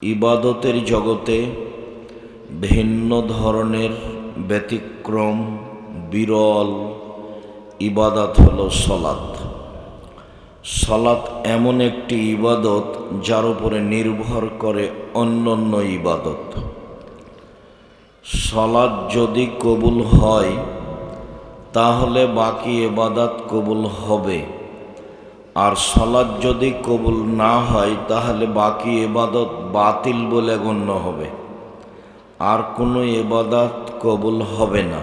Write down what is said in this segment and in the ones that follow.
ইবাদতের জগতে ভিন্ন ধরনের ব্যতিক্রম বিরল ইবাদত হলো সলাত। সলাত এমন একটি ইবাদত যার উপরে নির্ভর করে অন্যান্য ইবাদত। সলাত যদি কবুল হয় তাহলে বাকি ইবাদত কবুল হবে, আর সলাত যদি কবুল না হয় তাহলে বাকি ইবাদত বাতিল বলে গণ্য হবে, আর কোনো ইবাদত কবুল হবে না।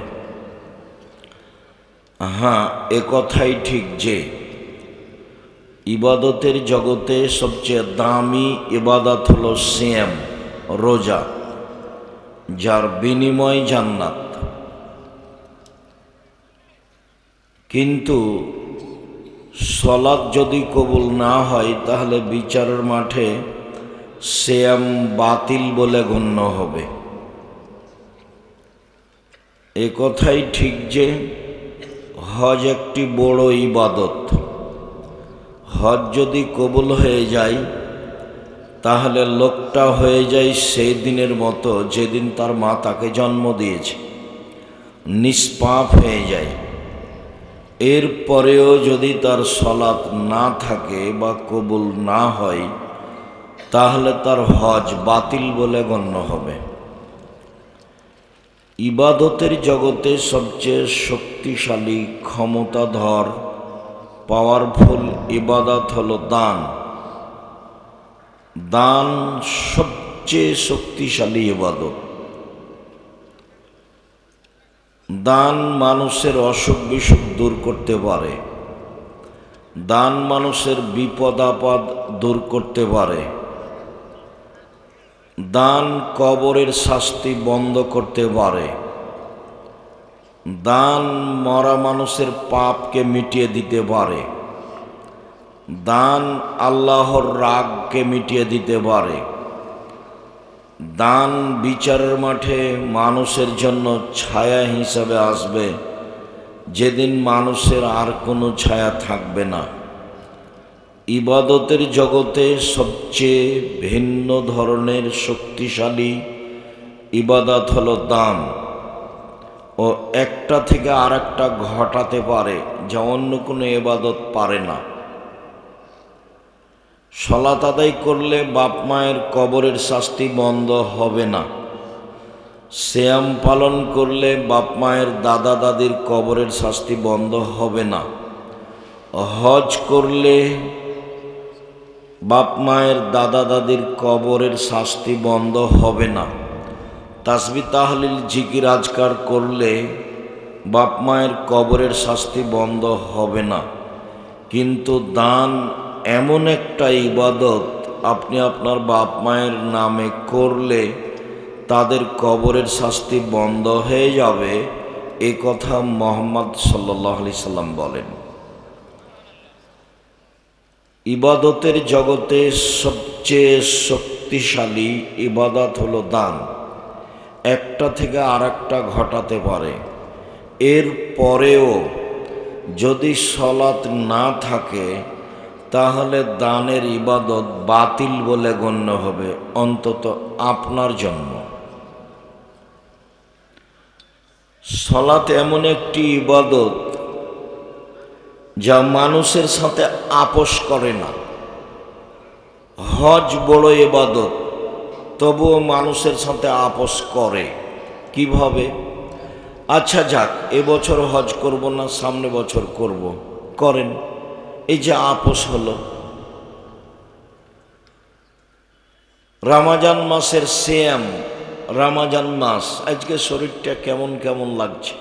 হ্যাঁ, কথাই ঠিক যে ইবাদতের জগতে সবচেয়ে দামি ইবাদত হলো সিয়াম, রোজা, যার বিনিময় জান্নাত। কিন্তু সলাত যদি কবুল না হয় তাহলে বিচারের মাঠে সিয়াম বাতিল বলে গণ্য হবে। কথাই ঠিক যে হজ একটি বড় ইবাদত। হজ যদি কবুল হয়ে যায় তাহলে লোকটা হয়ে যায় সেই দিনের মতো যেদিন তার মা তাকে জন্ম দিয়েছে, নিষ্পাপ হয়ে যায়। এরপরেও যদি তার সলাত না থাকে বা কবুল না হয় তাহলে তার হজ বাতিল বলে গণ্য হবে। ইবাদতের জগতে সবচেয়ে শক্তিশালী, ক্ষমতাধর, পাওয়ারফুল ইবাদত হলো দান। দান সবচেয়ে শক্তিশালী ইবাদত। দান মানুষের অসুখ বিসুখ দূর করতে পারে, দান মানুষের বিপদ আপদ দূর করতে পারে, দান কবরের শাস্তি বন্ধ করতে পারে, দান মরা মানুষের পাপকে মিটিয়ে দিতে পারে, দান আল্লাহর রাগকে মিটিয়ে দিতে পারে, দান বিচারের মাঠে মানুষের জন্য ছায়া হিসাবে আসবে যেদিন মানুষের আর কোনো ছায়া থাকবে না। ইবাদতের জগতে সবচেয়ে ভিন্ন ধরনের শক্তিশালী ইবাদত হলো দান, ও একটা থেকে আর একটা ঘটাতে পারে যা অন্য কোনো ইবাদত পারে না। সলাত আদায় করলে বাপ মায়ের কবরের শাস্তি বন্ধ হবে না। সিয়াম পালন করলে বাপ মায়ের দাদা দাদির কবরের শাস্তি বন্ধ হবে না। হজ করলে বাপ মায়ের দাদা দাদির কবরের শাস্তি বন্ধ হবে না। তাসবিহ তাহলিল জিকির আজকার করলে বাপ মায়ের কবরের শাস্তি বন্ধ হবে না। কিন্তু দান এমন একটা ইবাদত আপনি আপনার বাপ মায়ের নামে করলে তাদের কবরের শাস্তি বন্ধ হয়ে যাবে, এ কথা মুহাম্মদ সাল্লাল্লাহু আলাইহি সাল্লাম বলেন। ইবাদতের জগতে সবচেয়ে শক্তিশালী ইবাদত হলো দান। একটা থেকে আর একটা ঘটাতে পারে। এর পরেও যদি সলাত না থাকে তাহলে দানের ইবাদত বাতিল বলে গণ্য হবে, অন্তত আপনার জন্য। সলাত এমন একটি ইবাদত যা মানুষের সাথে আপোষ করে না। হজ বড় ইবাদত, তবুও মানুষের সাথে আপোষ করে। কিভাবে? আচ্ছা যাক, এবছর হজ করব না, সামনে বছর করব, করেন। এই যে আপোষ হলো। রমজান মাসের সিয়াম, রমজান মাস, আজকে শরীরটা কেমন কেমন লাগছে,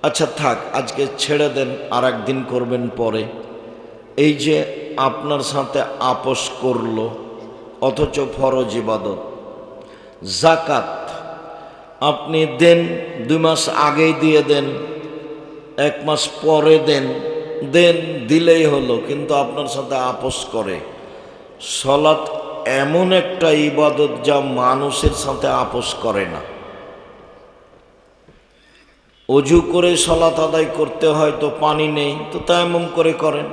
আচ্ছা থাক আজকে ছেড়ে দেন, আর একদিন করবেন পরে। এই যে আপনার সাথে আপোষ করলো, অথচ ফরজ ইবাদত। যাকাত আপনি দেন, 2 মাস আগেই দিয়ে দেন, 1 মাস পরে দেন, দিলেই হলো, কিন্তু আপনার সাথে আপোষ করে। সলাত এমন একটা ইবাদত যা মানুষের সাথে আপোষ করে না। অজু করে সলাত আদায় করতে হয়, তো পানি নেই, তো তায়াম্মুম করে করেন।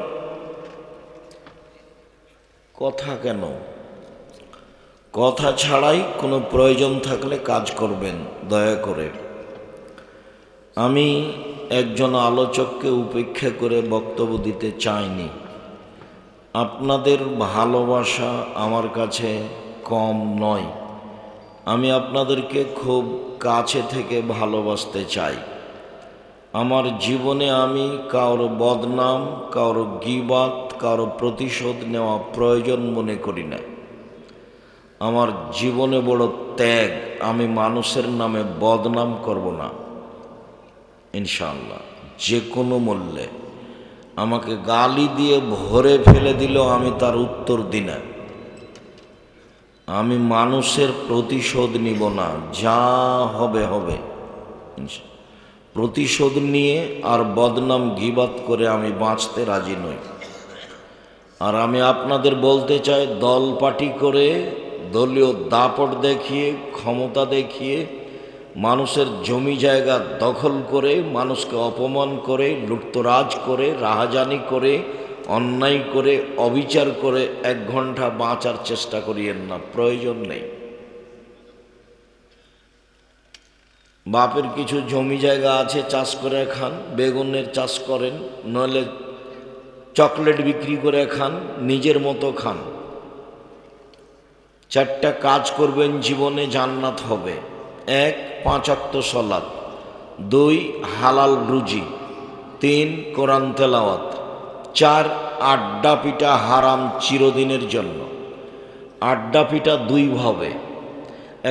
কথা কেন? কথা ছাড়াই কোনো প্রয়োজন থাকলে কাজ করবেন দয়া করে। আমি একজন আলোচককে উপেক্ষা করে বক্তব্য দিতে চাইনি। আপনাদের ভালোবাসা আমার কাছে কম নয়। আমি আপনাদেরকে খুব কাছে থেকে ভালোবাসতে চাই। আমার জীবনে আমি কারো বদনাম, কারো গীবাত, কারো প্রতিশোধ নেওয়া প্রয়োজন মনে করি না। আমার জীবনে বড় ত্যাগ, আমি মানুষের নামে বদনাম করব না ইনশাআল্লাহ। যে কোনো মূল্যে আমাকে গালি দিয়ে ভরে ফেলে দিলেও আমি তার উত্তর দিই না। আমি মানুষের প্রতিশোধ নিব না, যা হবে হবে। প্রতিশোধ নিয়ে আর বদনাম গীবাত করে আমি বাঁচতে রাজি নই। আর আমি আপনাদের বলতে চাই, দল পার্টি করে, দলীয় দাপট দেখিয়ে, ক্ষমতা দেখিয়ে, মানুষের জমি জায়গা দখল করে, মানুষকে অপমান করে, লুটতরাজ করে, রাহাজানি করে, অন্যায় করে, অবিচার করে 1 ঘন্টা বাঁচার চেষ্টা করিয়েন না, প্রয়োজন নেই। বাপের কিছু জমি জায়গা আছে, চাষ করে খান, বেগুনের চাষ করেন, নইলে চকলেট বিক্রি করে খান, নিজের মতো খান। 4টা কাজ করবেন জীবনে, জান্নাত হবে। 1 5 ওয়াক্ত সালাত, 2 হালাল রুজি, 3 কোরআন তেলাওয়াত, 4 আড্ডা পিটা হারাম চিরদিনের জন্য। আড্ডা পিটা 2 ভাবে।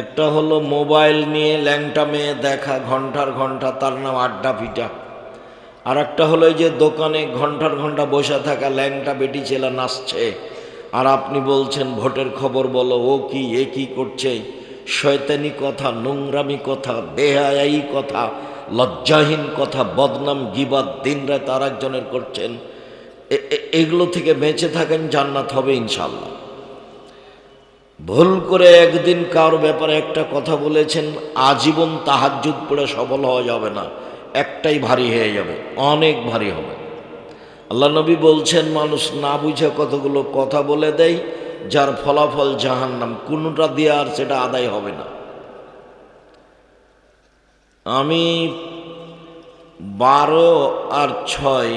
একটা হলো মোবাইল নিয়ে ল্যাংটা মেয়ে দেখা ঘন্টার ঘন্টা, তার নাম আড্ডা পিটা। আর একটা হলো এই যে দোকানে ঘন্টার ঘন্টা বসে থাকা ল্যাংটা বেটি ছেলে নাচছে, আর আপনি বলছেন ভোটের খবর বলো, ও কি এ কি করছে। শয়তানি কথা, নোংরামি কথা, বেহায়াই কথা, লজ্জাহীন কথা, বদনাম গীবাত দিন রাত আর একজনের করছেন। এগুলো থেকে বেঁচে থাকেন, জান্নাত হবে ইনশাল্লাহ। ভুল করে একদিন কারোর ব্যাপারে একটা কথা বলেছেন, আজীবন তাহাজ্জুদ পড়ে সফল হওয়া যাবে না, একটাই ভারী হয়ে যাবে, অনেক ভারী হবে। আল্লাহ নবী বলছেন, মানুষ না বুঝে কতগুলো কথা বলে দেয়, যার ফলাফল জাহান্নাম, কোনটা দিয়ে আর সেটা আদায় হবে না। আমি 12 আর 6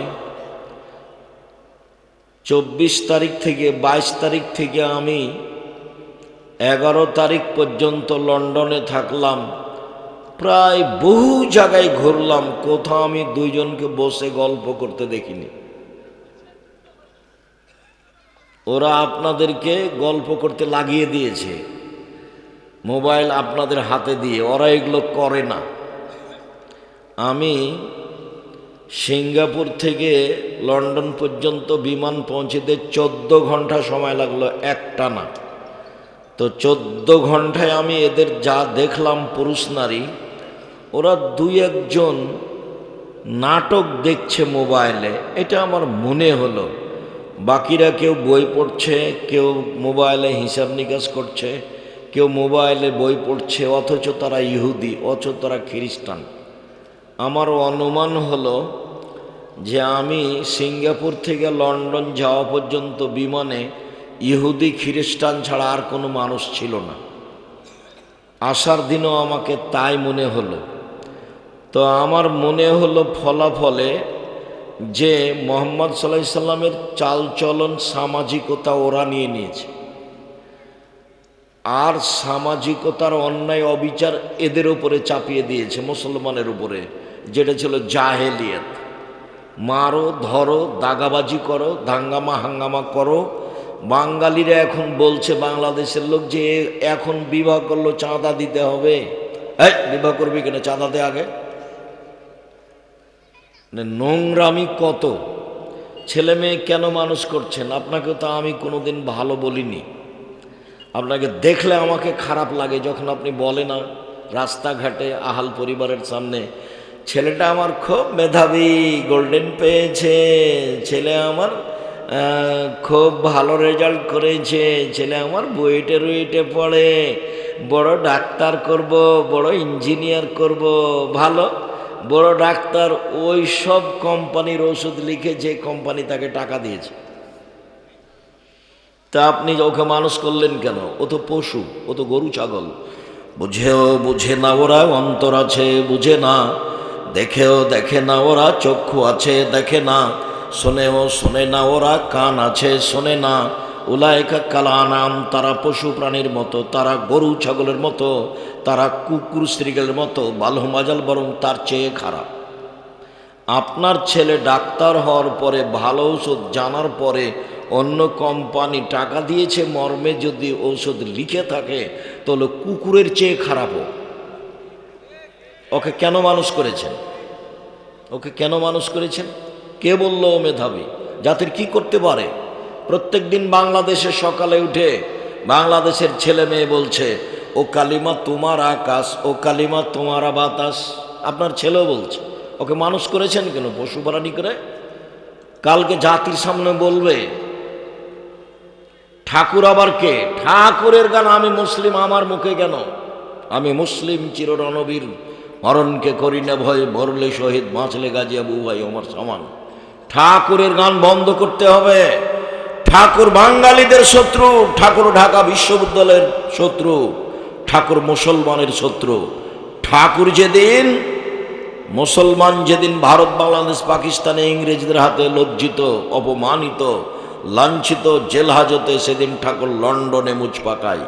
24 তারিখ থেকে 22 তারিখ থেকে আমি 11 তারিখ পর্যন্ত লন্ডনে থাকলাম। প্রায় বহু জায়গায় ঘুরলাম, কোথাও আমি 2 জনকে বসে গল্প করতে দেখিনি। ওরা আপনাদেরকে গল্প করতে লাগিয়ে দিয়েছে, মোবাইল আপনাদের হাতে দিয়ে। ওরা এগুলো করে না। আমি সিঙ্গাপুর থেকে লন্ডন পর্যন্ত বিমান পৌঁছেতে 14 ঘন্টা সময় লাগলো একটানা। তো 14 ঘন্টায় আমি এদের যা দেখলাম, পুরুষ নারী, ওরা 2-1 জন নাটক দেখছে মোবাইলে, এটা আমার মনে হলো। বাকিরা কেউ বই পড়ছে, কেউ মোবাইলে হিসাব নিকাশ করছে, কেউ মোবাইলে বই পড়ছে, অথচ তারা ইহুদি, অথচ তারা খ্রিস্টান। আমার অনুমান হলো যে আমি সিঙ্গাপুর থেকে লন্ডন যাওয়া পর্যন্ত বিমানে ইহুদি খ্রিস্টান ছাড়া আর কোনো মানুষ ছিল না। আসার দিনও আমাকে তাই মনে হলো। তো আমার মনে হলো ফলাফলে যে মুহাম্মদ সাল্লাল্লাহু আলাইহি সাল্লামের চালচলন, সামাজিকতা ওরা নিয়ে নিয়েছে, আর সামাজিকতার অন্যায় অবিচার এদের উপরে চাপিয়ে দিয়েছে, মুসলমানের উপরে, যেটা ছিল জাহেলিয়াত। মারো, ধরো, দাগাবাজি করো, দাঙ্গামা হাঙ্গামা করো। বাঙালিরা এখন বলছে, বাংলাদেশের লোক, যে এখন বিবাহ করলো চাঁদা দিতে হবে। এই বিবাহ করবি কেন, চাঁদা দে আগে। নোংরামি কত! ছেলে মেয়ে কেন মানুষ করছেন? আপনাকে তো আমি কোনোদিন ভালো বলিনি। আপনাকে দেখলে আমাকে খারাপ লাগে যখন আপনি বলে না রাস্তাঘাটে আহাল পরিবারের সামনে, ছেলেটা আমার খুব মেধাবী, গোল্ডেন পেয়েছে, ছেলে আমার খুব ভালো রেজাল্ট করেছে, ছেলে আমার বুয়েটে পড়ে, বড় ডাক্তার করব, বড় ইঞ্জিনিয়ার করব। ভালো, বড় ডাক্তার ওই সব কোম্পানির ওষুধ লিখে যে কোম্পানি তাকে টাকা দিয়েছে। তা আপনি ওকে মানুষ করলেন কেন? ও তো পশু, ও তো গরু ছাগল। বুঝেও বুঝে না ওরা, অন্তর আছে বুঝে না, দেখেও দেখে না ওরা, চক্ষু আছে দেখে না, শোনেও শোনে না ওরা, কান আছে শোনে না। উলাইকা কাল আনাম, তারা পশু প্রাণীর মতো, তারা গরু ছাগলের মতো, তারা কুকুর শ্রীগেলের মতো, বালহুম আযাল, বরং তার চেয়ে খারাপ। আপনার ছেলে ডাক্তার হওয়ার পরে, ভালো ঔষধ জানার পরে, অন্য কোম্পানি টাকা দিয়েছে মর্মে যদি ঔষধ লিখে থাকে, তাহলে কুকুরের চেয়ে খারাপও। ওকে কেন মানুষ করেছেন? ওকে কেন মানুষ করেছেন? কে বলল ও মেধাবী? জাতির কি করতে পারে? প্রত্যেক দিন বাংলাদেশে সকালে উঠে বাংলাদেশের ছেলে মেয়ে বলছে, ও কালিমা তোমার আকাশ, ও কালিমা তোমার বাতাস। আপনার ছেলেও বলছে। ওকে মানুষ করেছেন কেন? পশু প্রাণী করে। কালকে জাতির সামনে বলবে ঠাকুর আবার কে? ঠাকুরের গান আমি মুসলিম, আমার মুখে কেন? আমি মুসলিম চির রণবীর, মরণকে করি না ভয়, মরলে শহীদ, বাঁচলে গাজী আবু ভাই আমার সমান। ঠাকুরের গান বন্ধ করতে হবে। ঠাকুর বাঙালিদের শত্রু, ঠাকুর ঢাকা বিশ্ববিদ্যালয়ের শত্রু, ঠাকুর মুসলমানের শত্রু। ঠাকুর যেদিন, মুসলমান যেদিন ভারত, বাংলাদেশ, পাকিস্তানে ইংরেজদের হাতে লজ্জিত, অপমানিত, লাঞ্ছিত, জেল হাজতে, সেদিন ঠাকুর লন্ডনে মুচ পাকায়।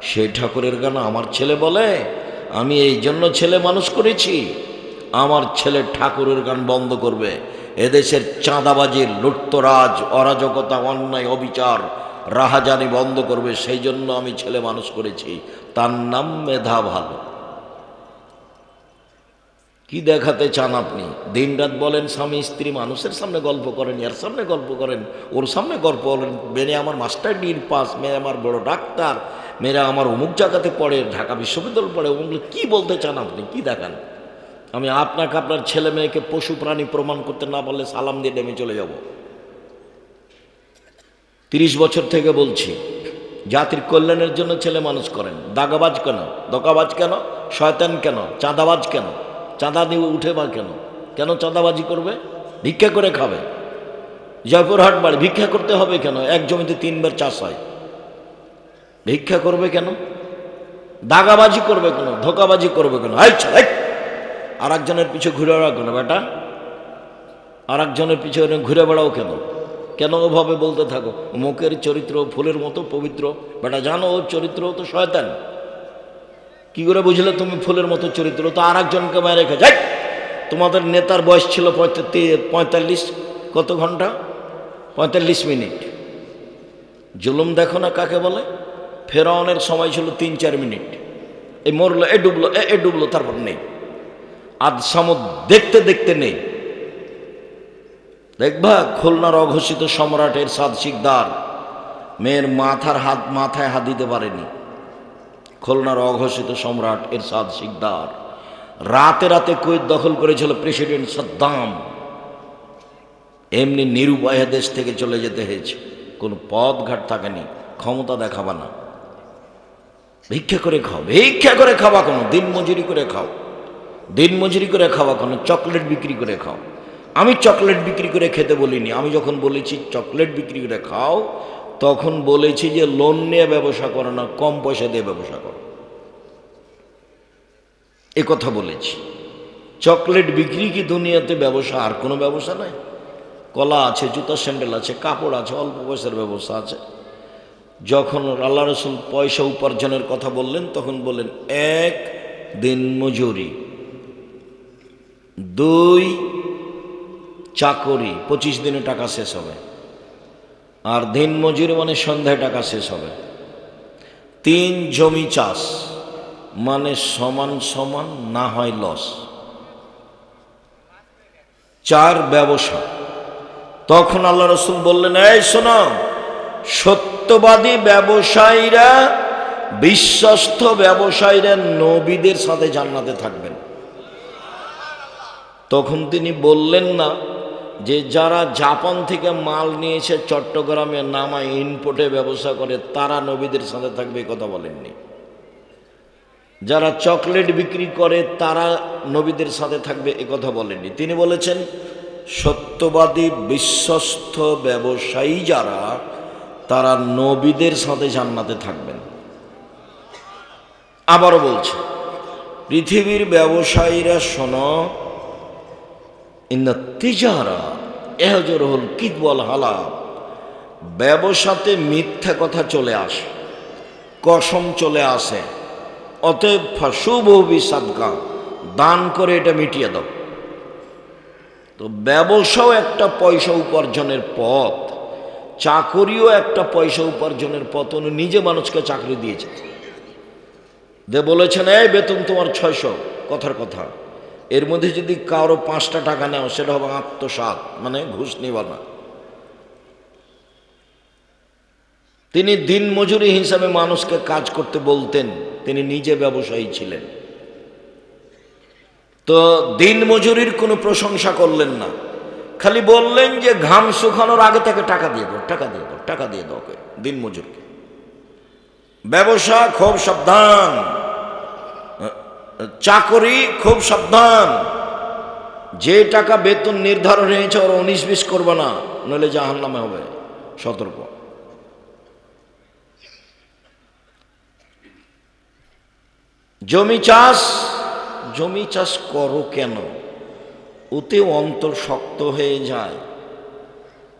সেই ঠাকুরের গান আমার ছেলে বলে। আমি এই জন্য ছেলে মানুষ করেছি। আমার ছেলে ঠাকুরের গান বন্ধ করবে। এদেশের চাঁদাবাজির, লুটতরাজ, অরাজকতা, অন্যায়, অবিচার, রাহাজানি বন্ধ করবে। সেই জন্য আমি ছেলে মানুষ করেছি। তার নাম মেধা ভালো। কি দেখাতে চান আপনি? দিনরাত বলেন স্বামী স্ত্রী, মানুষের সামনে গল্প করেন, এর সামনে গল্প করেন, ওর সামনে গল্প করেন। মেয়ে আমার মাস্টার ডিগ্রি পাস, মেয়ে আমার বড় ডাক্তার, মেয়েরা আমার অমুক জায়গাতে পড়ে, ঢাকা বিশ্ববিদ্যালয় পড়ে। ওগুলো কি বলতে চান আপনি? কি দেখান? আমি আপনাকে আপনার ছেলে মেয়েকে পশু প্রাণী প্রমাণ করতে না পারলে সালাম দিয়ে নেমে চলে যাব। 30 বছর থেকে বলছি, জাতির কল্যাণের জন্য ছেলে মানুষ করেন। দাগাবাজ কেন? দকাবাজ কেন? শয়তান কেন? চাঁদাবাজ কেন? চাঁদা দিয়ে উঠে বা কেন? কেন চাঁদাবাজি করবে? ভিক্ষা করে খাবে। জয়পুরহাট বাড়ি, ভিক্ষা করতে হবে কেন? এক জমিতে 3 বার চাষ হয়, ভিক্ষা করবে কেন? দাগাবাজি করবে কেন? ধোকাবাজি করবে কেন? আর একজনের পিছু ঘুরে বেড়াও কেন বেটা? আর একজনের পিছনে ঘুরে বেড়াও কেন? কেন ওভাবে বলতে থাকো? মুখের চরিত্র ফুলের মতো পবিত্র। বেটা জানো ওর চরিত্র তো শয়তান। কি করে বুঝলে তুমি ফুলের মতো চরিত্র? তো আর একজনকে মেরে রেখে যাই। তোমাদের নেতার বয়স ছিল 45, কত ঘন্টা? 45 মিনিট। জুলুম দেখো না কাকে বলে? ফেরাউনের সময় ছিল 3-4 মিনিট। এই মরলো, এ ডুবলো, এ ডুবলো, তারপর নেই। আজ সামুদ দেখতে দেখতে নেই। দেখবা খুলনার অঘোষিত সম্রাট এরশাদ শিকদার মেয়ের মাথায় হাত দিতে পারেনি। খুলনার অঘোষিত সম্রাট এরশাদ শিকদার রাতে রাতে কুয়েত দখল করেছিল প্রেসিডেন্ট সাদ্দাম। এমনি নিরুপায় দেশ থেকে চলে যেতে হয়েছে। কোনো পথ ঘাট থাকেনি। ক্ষমতা দেখাবা না, ভিক্ষা করে খাও। ভিক্ষা করে খাওয়া কোনো? দিন মজুরি করে খাও। দিন মজুরি করে খাওয়া কোনো? চকলেট বিক্রি করে খাও। আমি চকলেট বিক্রি করে খেতে বলিনি। আমি যখন বলেছি চকলেট বিক্রি করে খাও, তখন বলেছি যে লোন নিয়ে ব্যবসা করো না, কম পয়সা দিয়ে ব্যবসা করো, এ কথা বলেছি। চকলেট বিক্রি কি দুনিয়াতে ব্যবসা? আর কোনো ব্যবসা নাই? কলা আছে, জুতা স্যান্ডেল আছে, কাপড় আছে, অল্প পয়সার ব্যবসা আছে। যখন আল্লাহ রসুল পয়সা উপার্জনের কথা বললেন, তখন বললেন 1 দিন মজুরি, 2 চাকরি, 25 দিনে টাকা শেষ হবে। আর দিন মজুরি মানে সন্ধ্যায় টাকা শেষ হবে। 3 জমি চাষ, মানে সমান সমান না হয় লস। 4 ব্যবসা। তখন আল্লাহ রসুল বললেন, এই শোনো, সত্যবাদী ব্যবসায়ীরা, বিশ্বস্ত ব্যবসায়ীরা নবীদের সাথে জান্নাতে থাকবেন। তখন তিনি বললেন না যে যারা জাপান থেকে মাল নিয়েছে চট্টগ্রামে নামায় ইনপোর্টে ব্যবসা করে তারা নবীদের সাথে থাকবে, কথা বলেননি। যারা চকলেট বিক্রি করে তারা নবীদের সাথে থাকবে, এ কথা বলেননি। তিনি বলেছেন সত্যবাদী বিশ্বস্ত ব্যবসায়ী যারা, তারা নবীদের সাথে জান্নাতে থাকবেন। আবারও বলছে, পৃথিবীর ব্যবসায়ীরা শোনো, ইন্না তিজারা এহজরুল কিদওয়াল হালাল, ব্যবসাতে মিথ্যা কথা চলে আসে, কসম চলে আসে। অতএব ফাশুভ বিসাদকা, দান করে এটা মিটিয়ে দাও। তো ব্যবসাও একটা পয়সা উপার্জনের পথ, চাকরিও একটা পয়সা উপার্জনের পথ। উনি নিজে মানুষকে চাকরি দিয়েছে, যে বলেছেন এই বেতন তোমার 600, কথার কথা। এর মধ্যে যদি কারো 5টা টাকা নেও সেটা হবে আত্মসাৎ, মানে ঘুষ নিবা না। তিনি দিন মজুরি হিসাবে মানুষকে কাজ করতে বলতেন, তিনি নিজে ব্যবসায়ী ছিলেন। তো দিন মজুরির কোনো প্রশংসা করলেন না, খালি বললেন যে ঘাম শুকানোর আগে থেকে টাকা দিয়ে দাও, টাকা দিয়ে দাও, টাকা দিয়ে দাও দিন মজুরকে। ব্যবসা খুব সাবধান, চাকরি খুব সাবধান। যে টাকা বেতন নির্ধারণ হয়েছে ওর 19-20 করবে না, নইলে জাহান্নামে হবে, সতর্ক। জমি চাষ করো কেন? ওতে অন্তর শক্ত হয়ে যায়।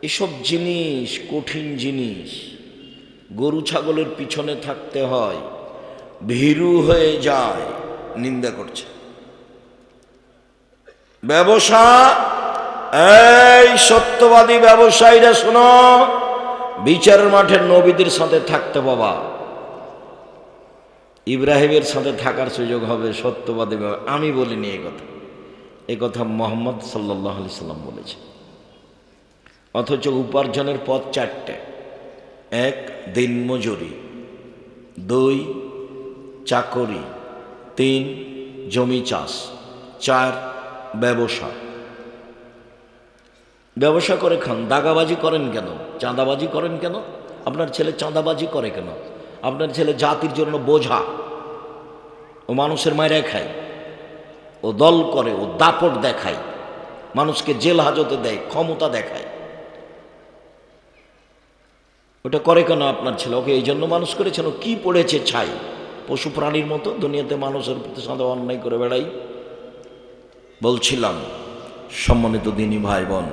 এসব জিনিস কঠিন জিনিস, গরু ছাগলের পিছনে থাকতে হয়, ভীরু হয়ে যায়। নিন্দা করছে ব্যবসা। এই সত্যবাদী ব্যবসায়ীরা শোনো, বিচারের মাঠে নবীদের সাথে থাকতে বাবা, ইব্রাহিমের সাথে থাকার সুযোগ হবে সত্যবাদী। আমি বলিনি এই কথা মোহাম্মদ সাল্লাল্লাহু আলাইহি সাল্লাম বলেছে। অথচ উপার্জনের পথ 4টে: 1 দিনমজুরি, 2 চাকরি, 3 জমি চাষ, 4 ব্যবসা। ব্যবসা করে খান, দাগাবাজি করেন কেন? চাঁদাবাজি করেন কেন? আপনার ছেলে চাঁদাবাজি করে কেন? আপনার ছেলে জাতির জন্য বোঝা, ও মানুষের মায়েরা খায়, ও দল করে, ও দাপট দেখায়, মানুষকে জেল হাজতে দেয়, ক্ষমতা দেখায়। ওটা করে কেন আপনার ছেলে? ওকে এই জন্য মানুষ করেছেন। ও কি পড়েছে ছাই? পশু প্রাণীর মতো দুনিয়াতে মানুষের প্রতি সাথে অন্যায় করে বেড়াই। বলছিলাম সম্মানিত দিনী ভাই বোন,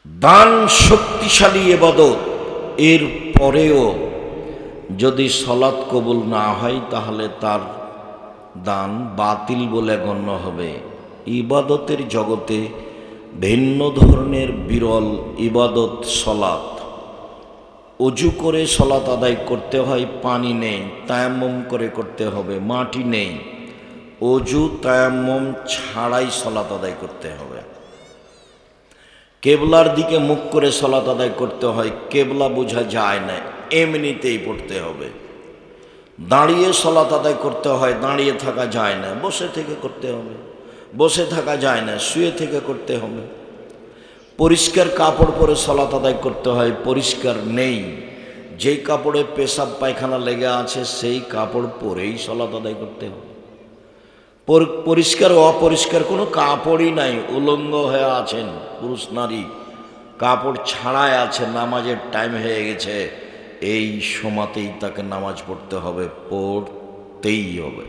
দান শক্তিশালী ইবাদত। এর পরেও যদি সলাৎ কবুল না হয় তাহলে তার দান বাতিল বলে গণ্য হবে। ইবাদতের জগতে ভিন্ন ধরনের বিরল ইবাদত সলাৎ। অজু করে সলাৎ আদায় করতে হয়, পানি নেই, তায়াম্মুম করে করতে হবে, মাটি নেই, অজু তায়াম্মুম ছাড়াই সলাৎ আদায় করতে হবে। কেবলার দিকে মুখ করে সলাৎ আদায় করতে হয়, কেবলা বোঝা যায় না, এমনিতেই পড়তে হবে। দাঁড়িয়ে সলাৎ আদায় করতে হয়, দাঁড়িয়ে থাকা যায় না, বসে থেকে করতে হবে। বসে থাকা যায় না, শুয়ে থেকে করতে হবে। পরিষ্কার কাপড় পরে সলাৎ আদায় করতে হয়, পরিষ্কার নেই, যেই কাপড়ে পেশাব পায়খানা লেগে আছে সেই কাপড় পরেই সলাৎ আদায় করতে হবে। পরিষ্কার অপরিষ্কার কোনো কাপড়ই নাই, উলঙ্গ হয়ে আছেন পুরুষ নারী, কাপড় ছাড়াই আছে, নামাজের টাইম হয়ে গেছে, এই সময়তেই তাকে নামাজ পড়তে হবে, পড়তেই হবে।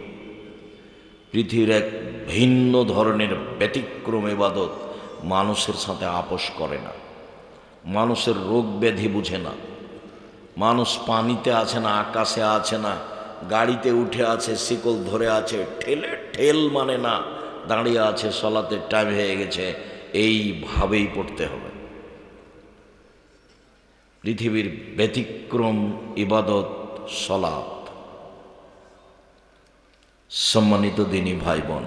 পৃথিবীর এক ভিন্ন ধরনের ব্যতিক্রম ইবাদত, মানুষের সাথে আপোষ করে না, মানুষের রোগ ব্যাধি বুঝে না। মানুষ পানিতে আছে না, আকাশে আছে না, গাড়িতে উঠে আছে, শিকল ধরে আছে, ঠেল মানে না, দাঁড়িয়ে আছে, সলাতের টাইম হয়ে গেছে, এইভাবেই পড়তে হবে। পৃথিবীর ব্যতিক্রম ইবাদত সলাত। সম্মানিত দিনী ভাই বোন,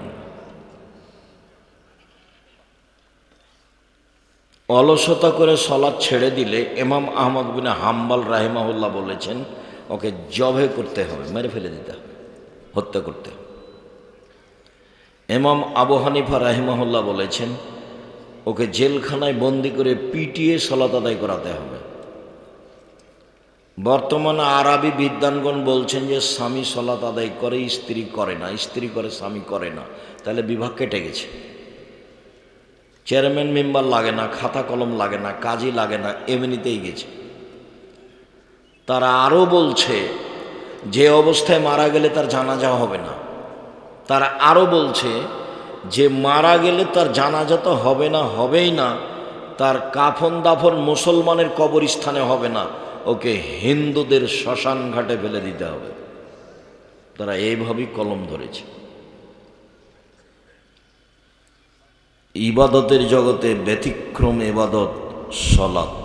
অলসতা করে সলাৎ ছেড়ে দিলে ইমাম আহমদ বিন হাম্বল রাহিমাহুল্লাহ বলেছেন ওকে জবে করতে হবে, মেরে ফেলে দিতে হবে, হত্যা করতে হবে। ইমাম আবু হানিফা রাহিমাহুল্লাহ বলেছেন ওকে জেলখানায় বন্দি করে পিটিয়ে সলাৎ আদায় করাতে হবে। বর্তমানে আরবি বিদ্বানগণ বলছেন যে স্বামী সলাৎ আদায় করে, স্ত্রী করে না, স্ত্রী করে স্বামী করে না, তাহলে বিভাগ কেটে গেছে। চেয়ারম্যান মেম্বার লাগে না, খাতা কলম লাগে না, কাজই লাগে না, এমনিতেই গেছে। তারা আরও বলছে যে অবস্থায় মারা গেলে তার জানাজা হবে না। তারা আরও বলছে যে মারা গেলে তার জানাজা তো হবে না, হবেই না, তার কাফন দাফন মুসলমানের কবরস্থানে হবে না, ওকে হিন্দুদের শ্মশান ঘাটে ফেলে দিতে হবে। তারা এইভাবেই কলম ধরেছে। ইবাদতের জগতে ব্যতিক্রম ইবাদত সলাত।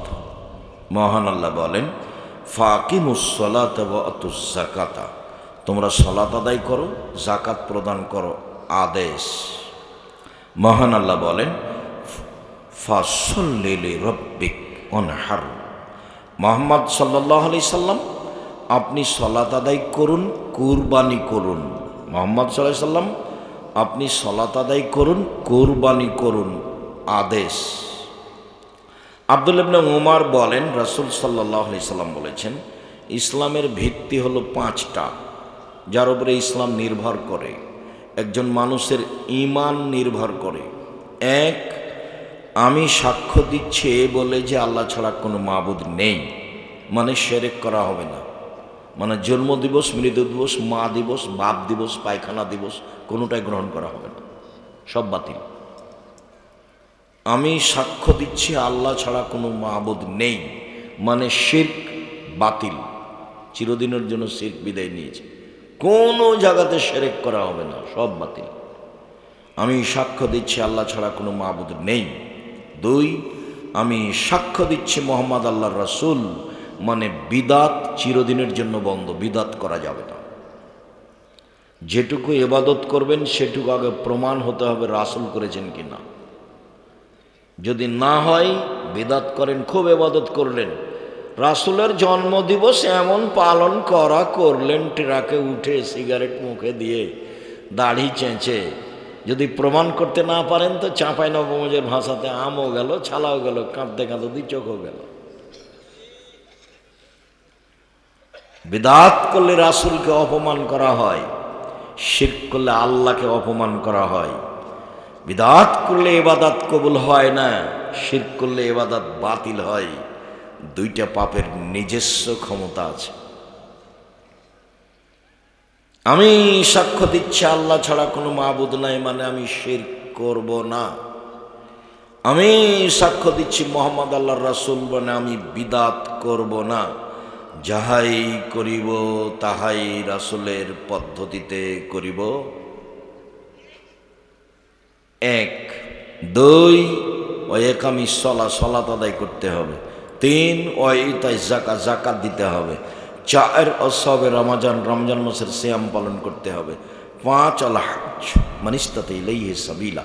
মহান আল্লাহ বলেন, ফাকিমুস সালাতা ওয়া আতুজ যাকাতা, তোমরা সলাত আদায় করো, যাকাত প্রদান করো, আদেশ। মহান আল্লাহ বলেন, ফাসল্লি লিরাব্বিক ওয়ানহার, মুহাম্মদ সাল্লাল্লাহু আলাইহি সাল্লাম আপনি সলাত আদায় করুন, কুরবানি করুন। মুহাম্মদ সাল্লাল্লাহু আলাইহি সাল্লাম আপনি সলাত আদায় করুন, কুরবানি করুন, আদেশ। আব্দুল্লাহ ইবনে উমর বলেন, রাসূল সাল্লাল্লাহু আলাইহি সাল্লাম বলেছেন, ইসলামের ভিত্তি হলো 5টা, যার উপরে ইসলাম নির্ভর করে, একজন মানুষের ঈমান নির্ভর করে। 1, আমি সাক্ষ্য দিচ্ছি এ বলে যে আল্লাহ ছাড়া কোনো মাবুদ নেই, মানে শিরক করা হবে না, মানে জন্ম দিবস, মৃত্যু দিবস, মা দিবস, বাপ দিবস, পায়খানা দিবস কোনোটাই গ্রহণ করা হবে না, সব বাতিল। আমি সাক্ষ্য দিচ্ছি আল্লাহ ছাড়া কোনো মাবুদ নেই, মানে শিরক বাতিল, চিরদিনের জন্য শিরক বিদায় নিয়েছে, কোনো জায়গাতে শিরক করা হবে না, সব বাতিল। আমি সাক্ষ্য দিচ্ছি আল্লাহ ছাড়া কোনো মাবুদ নেই। 2, আমি সাক্ষ্য দিচ্ছি মুহাম্মদ আল্লাহর রাসূল, মানে বিদাত চিরদিনের জন্য বন্ধ, বিদাত করা যাবে না। যেটুকু ইবাদত করবেন সেটুকু আগে প্রমাণ হতে হবে রাসূল করেছেন কিনা। যদি না হয় বিদাত করেন, খুব ইবাদত করলেন, রাসূলের জন্মদিবস এমন পালন করা করলেন, ট্রাকে উঠে সিগারেট মুখে দিয়ে দাড়ি চেঁচে, যদি প্রমাণ করতে না পারেন তো চাঁপাই নবমজের ভাষাতে আমও গেল, ছালাও গেল, কাঁদতে কাঁদতে 2 চোখও গেল। বিদাত করলে রাসূলকে অপমান করা হয়, শিরক করলে আল্লাহকে অপমান করা হয়। বিদাত করলে ইবাদত কবুল হয় না, শিরক করলে ইবাদত বাতিল হয়। 2টা পাপের নিজস্ব ক্ষমতা আছে। আমি সাক্ষ্য দিচ্ছি আল্লাহ ছাড়া কোনো মাবুদ নাই, মানে আমি শিরক করব না। আমি সাক্ষ্য দিচ্ছি মুহাম্মদ আল্লাহর রাসূল, মানে আমি বিদাত করব না। যাহাই করিব তাহাই রাসূলের পদ্ধতিতে করিব। 1, 2, ওয়াকামি সলাত আদায় করতে হবে। 3, ওয়াইতাই যাকাত, যাকাত দিতে হবে। 4, অসবে রমজান মাসের সিয়াম পালন করতে হবে। 5, আল হজ মান ইসতাতা ইলাইহি সাবিলা,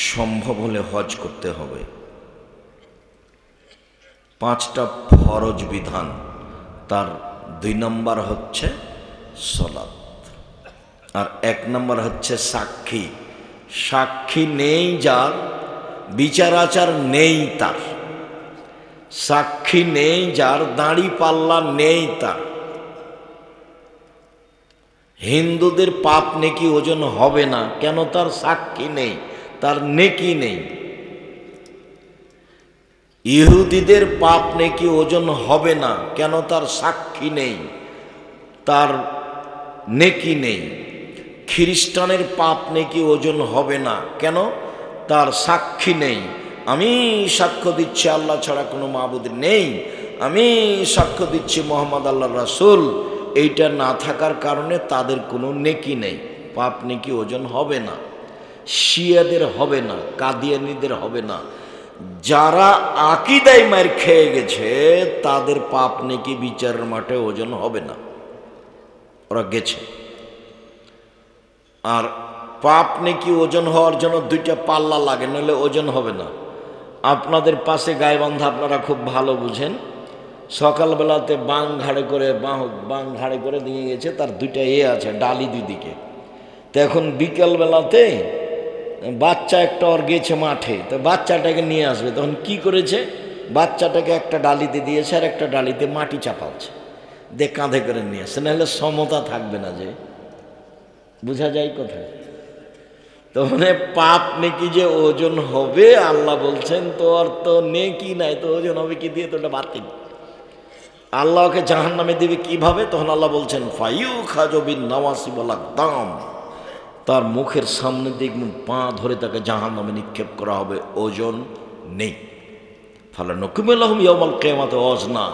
সম্ভব হলে হজ করতে হবে। 5টা ফরজ বিধান, তার 2 নম্বর হচ্ছে সলাত, আর 1 নম্বর হচ্ছে সাক্ষী। সাক্ষী নেই যার, বিচার আচার নেই তার, সাক্ষী নেই যার, দাড়ি পাল্লা নেই তার, হিন্দুদের পাপ নেকি ওজন হবে না, কেন? তার সাক্ষী নেই, তার নেকি নেই। ইহুদিদের পাপ নেকি ওজন হবে না, কেন? তার সাক্ষী নেই, তার নেকি নেই। খ্রিস্টানের পাপ নেকি ওজন হবে না, কেন? তার সাক্ষী নেই। আমি সাক্ষ্য দিচ্ছি আল্লাহ ছাড়া কোনো মাবুদ নেই, আমি সাক্ষ্য দিচ্ছি মুহাম্মদ আল্লাহর রাসূল, এইটা না থাকার কারণে তাদের কোনো নেকি নেই, পাপ নেকি ওজন হবে না। শিয়াদের হবে না, কাদিয়ানীদের হবে না। যারা আকীদায় মার খেয়ে গেছে তাদের পাপ নেকি বিচারের মাঠে ওজন হবে না, ওরা গেছে। আর পাপ নেকি ওজন হওয়ার জন্য 2টা পাল্লা লাগে, নইলে ওজন হবে না। আপনাদের পাশে গাইবান্ধা আপনারা খুব ভালো বুঝেন, সকালবেলাতে বাং ঘাড়ে করে দিয়ে গেছে, তার 2টা আছে ডালি 2 দিকে। তো এখন বিকালবেলাতে বাচ্চা একটা ওর গেছে মাঠে, তো বাচ্চাটাকে নিয়ে আসবে, তখন কি করেছে, বাচ্চাটাকে একটা ডালিতে দিয়েছে আর একটা ডালিতে মাটি চাপাচ্ছে, দিয়ে কাঁধে করে নিয়ে আসছে, নাহলে সমতা থাকবে না। যে বোঝা যায় কোথায়? তো মানে পাপ নেকি যে ওজন হবে, আল্লাহ বলছেন তোর তো নেকি নাই, তো ওজন হবে কি দিয়ে? তো ওটা বাতিল। আল্লাহকে জাহান নামে দিবে কিভাবে? তখন আল্লাহ বলছেন ফাইউ খাজবিন নওয়াসি বলা দাম, তার মুখের সামনে দিক পা ধরে তাকে জাহান নামে নিক্ষেপ করা হবে, ওজন নেই। ফালা নকুমুল্লাহুম ইয়াউমাল কিয়ামাতি ওয়াজনা,